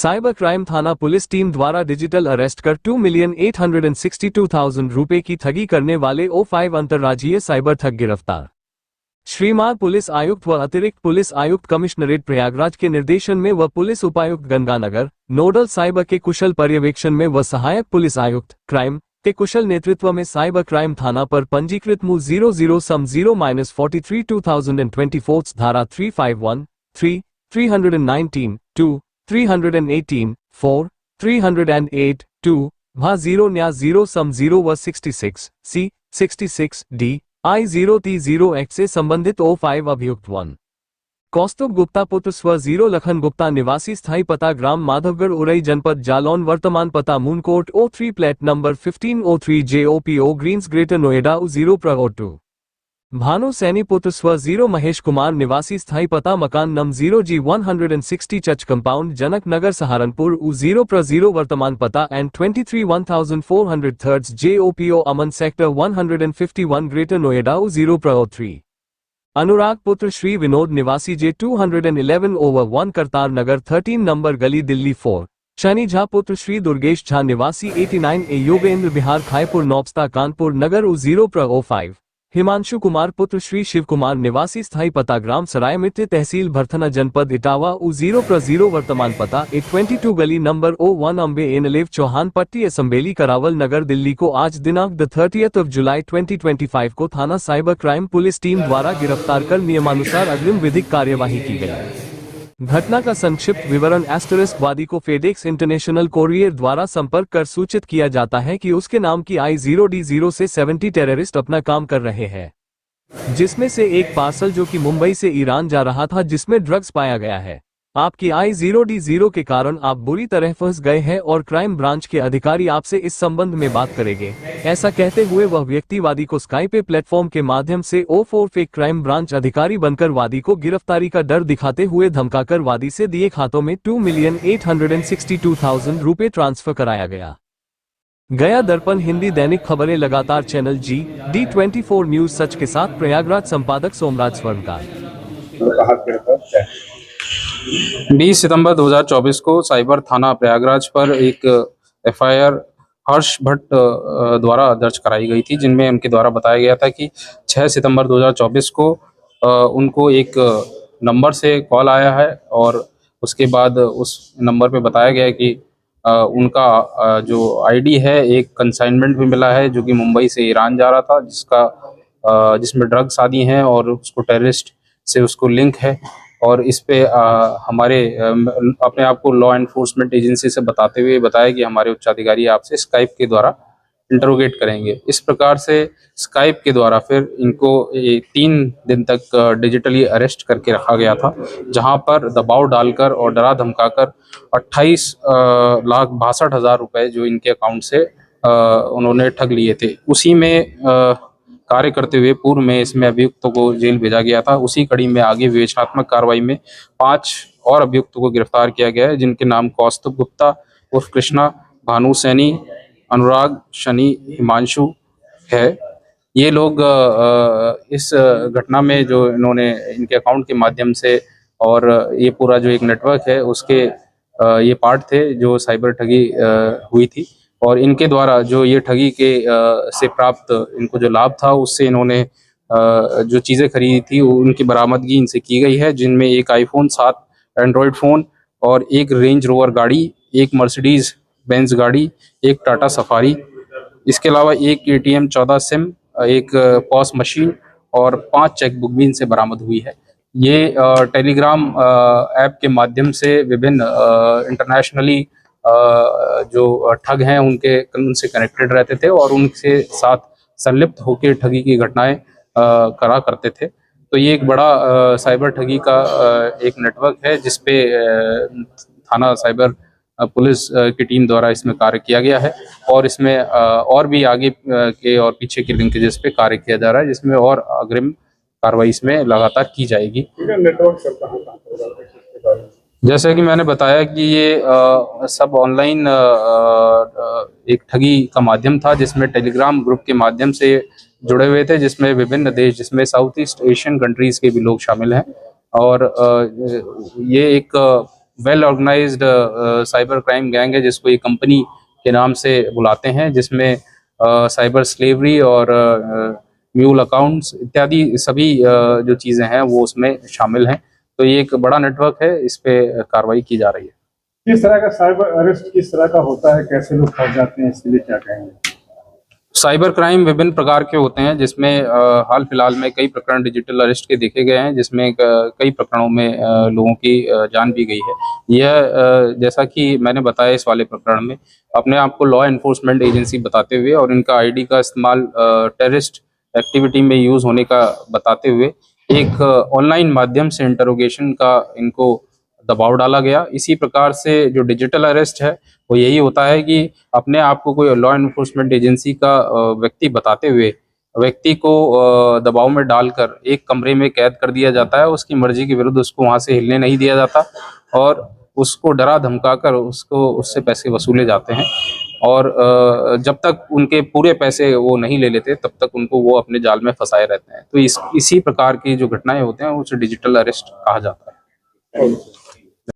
Cyber crime थाना police team द्वारा digital arrest कर 2,862,000 रुपए की ठगी करने वाले O5 अंतर्राज्यीय साइबर ठग गिरफ्तार। श्रीमान पुलिस आयुक्त व अतिरिक्त पुलिस आयुक्त कमिश्नरेट प्रयागराज के निर्देशन में व पुलिस उपायुक्त गंगानगर नोडल साइबर के कुशल पर्यवेक्षण में व सहायक पुलिस आयुक्त क्राइम के कुशल नेतृत्व में साइबर क्राइम थाना पर पंजीकृत मु 00-0-43-2024 धारा 351, 3, 319, 2, 318, 4, 308, 2, भा 0-0 व 66, C, 66, D, I0T0X से संबंधित O5 अभियुक्त 1 कौस्तुभ गुप्ता पुत्र स्व 0 लखन गुप्ता निवासी स्थायी पता ग्राम माधवगढ़ उरई जनपद जालौन वर्तमान पता मूनकोट O3 plate number 1503 JOPO greens greater Noida U0 2 Bhanu Saini पुत्र स्व 0 महेश कुमार निवासी स्थायी पता मकान नम 0G160 चच कंपाउंड जनक नगर सहारनपुर U0 वर्तमान पता N23 1400 JOPO अमन सेक्टर 151 ग्रेटर नोएडा U0 3 अनुराग पुत्र श्री विनोद निवासी J211/1 करतार नगर 13 नंबर गली दिल्ली 4 शनि झा पुत्र श्री दुर्गेश झा निवासी 89A योगेंद्र बिहार खायपुर नौबस्ता कानपुर नगर U0 5 हिमांशु कुमार पुत्र श्री शिव कुमार निवासी स्थायी पता ग्राम सराय मित्र तहसील भरथना जनपद इटावा U0 वर्तमान पता 822 गली नंबर O1 अम्बे एनलेव चौहान पट्टी असम्बेली करावल नगर दिल्ली को आज दिनांक 30 जुलाई 2025 को थाना साइबर क्राइम पुलिस टीम द्वारा गिरफ्तार कर नियमानुसार अग्रिम विधिक कार्यवाही की गई। घटना का संक्षिप्त विवरण वादी को फेडेक्स इंटरनेशनल कोरियर द्वारा संपर्क कर सूचित किया जाता है कि उसके नाम की I0D0 से 70 टेररिस्ट अपना काम कर रहे हैं, जिसमें से एक पार्सल जो कि मुंबई से ईरान जा रहा था जिसमें ड्रग्स पाया गया है। आपकी I0D0 के कारण आप बुरी तरह फंस गए हैं और क्राइम ब्रांच के अधिकारी आपसे इस संबंध में बात करेंगे। ऐसा कहते हुए वह व्यक्ति वादी को स्काइप पे प्लेटफॉर्म के माध्यम से O4 फेक क्राइम ब्रांच अधिकारी बनकर वादी को गिरफ्तारी का डर दिखाते हुए धमकाकर वादी से दिए खातों में 2,862,000 रुपए ट्रांसफर कराया गया। दर्पण हिंदी दैनिक खबरें लगातार चैनल D24 न्यूज सच के साथ प्रयागराज संपादक सोमराज स्वर्णकार। 20 सितंबर 2024 को साइबर थाना प्रयागराज पर एक FIR हर्ष भट्ट द्वारा दर्ज कराई गई थी, जिनमें उनके द्वारा बताया गया था कि 6 सितंबर 2024 को उनको एक नंबर से कॉल आया है और उसके बाद उस नंबर पे बताया गया कि उनका जो ID है एक कंसाइनमेंट भी मिला है जो कि मुंबई से ईरान जा रहा था, जिसमें ड्रग्स आदि हैं और उसको टेररिस्ट से उसको लिंक है। और इस पे हमारे अपने आप को लॉ एनफोर्समेंट एजेंसी से बताते हुए बताया कि हमारे उच्चाधिकारी आपसे स्काइप के द्वारा इंटरोगेट करेंगे। इस प्रकार से स्काइप के द्वारा फिर इनको 3 दिन तक डिजिटली अरेस्ट करके रखा गया था, जहां पर दबाव डालकर और डरा धमकाकर 28,62,000 रुपए जो इनके अकाउंट से उन्होंने ठग लिए थे। उसी में कार्य करते हुए पूर्व में इसमें अभियुक्तों को जेल भेजा गया था। उसी कड़ी में आगे विवेचनात्मक कार्रवाई में 5 और अभियुक्तों को गिरफ्तार किया गया है, जिनके नाम कौस्तुभ गुप्ता उर्फ कृष्णा, भानु सैनी, अनुराग, शनि, हिमांशु है। ये लोग इस घटना में जो इन्होंने इनके अकाउंट के माध्यम से और ये पूरा जो एक नेटवर्क है उसके ये पार्ट थे जो साइबर ठगी हुई थी। और इनके द्वारा जो ये ठगी के से प्राप्त इनको जो लाभ था उससे इन्होंने जो चीज़ें खरीदी थी उनकी बरामदगी इनसे की गई है, जिनमें एक iPhone 7 एंड्रॉयड फ़ोन और एक रेंज रोवर गाड़ी, एक मर्सिडीज़ बेंज गाड़ी, एक टाटा सफारी, इसके अलावा एक ATM 14 सिम, एक पॉस मशीन और 5 चेकबुक भी इनसे बरामद हुई है। ये टेलीग्राम ऐप के माध्यम से विभिन्न इंटरनेशनली जो ठग हैं उनसे कनेक्टेड रहते थे और उनके साथ संलिप्त होकर ठगी की घटनाएं करा करते थे। तो ये एक बड़ा साइबर ठगी का एक नेटवर्क है जिसपे थाना साइबर पुलिस की टीम द्वारा इसमें कार्य किया गया है और इसमें और भी आगे के और पीछे के लिंकेजेस पे कार्य किया जा रहा है, जिसमें और अग्रिम कार्रवाई इसमें लगातार की जाएगी। जैसे कि मैंने बताया कि ये सब ऑनलाइन एक ठगी का माध्यम था, जिसमें टेलीग्राम ग्रुप के माध्यम से जुड़े हुए थे, जिसमें विभिन्न देश, जिसमें साउथ ईस्ट एशियन कंट्रीज के भी लोग शामिल हैं। और ये एक well organized cyber crime gang है, जिसको ये कंपनी के नाम से बुलाते हैं, जिसमें साइबर स्लेवरी और म्यूल अकाउंट्स इत्यादि सभी जो चीज़ें हैं वो उसमें शामिल हैं। तो ये एक बड़ा नेटवर्क है, इस पे कार्रवाई की जा रही है। किस तरह का साइबर अरेस्ट किस तरह का होता है, कैसे लोग फंस जाते हैं, इसके लिए क्या कहेंगे? साइबर क्राइम विभिन्न प्रकार के होते हैं, जिसमें हाल फिलहाल में कई प्रकरण डिजिटल अरेस्ट के देखे गए हैं, जिसमें कई प्रकरणों में लोगों की जान भी गई है। यह जैसा कि मैंने बताया इस वाले प्रकरण में अपने आप को लॉ एनफोर्समेंट एजेंसी बताते हुए और इनका आईडी का इस्तेमाल टेररिस्ट एक्टिविटी में यूज होने का बताते हुए एक ऑनलाइन माध्यम से इंटरोगेशन का इनको दबाव डाला गया। इसी प्रकार से जो डिजिटल अरेस्ट है वो यही होता है कि अपने आप को कोई लॉ एनफोर्समेंट एजेंसी का व्यक्ति बताते हुए व्यक्ति को दबाव में डालकर एक कमरे में कैद कर दिया जाता है। उसकी मर्जी के विरुद्ध उसको वहां से हिलने नहीं दिया जाता और उसको डरा धमकाकर उससे पैसे वसूले जाते हैं और जब तक उनके पूरे पैसे वो नहीं ले लेते तब तक उनको वो अपने जाल में फंसाए रहते हैं। तो इसी प्रकार की जो घटनाएं होते हैं उसे डिजिटल अरेस्ट कहा जाता है।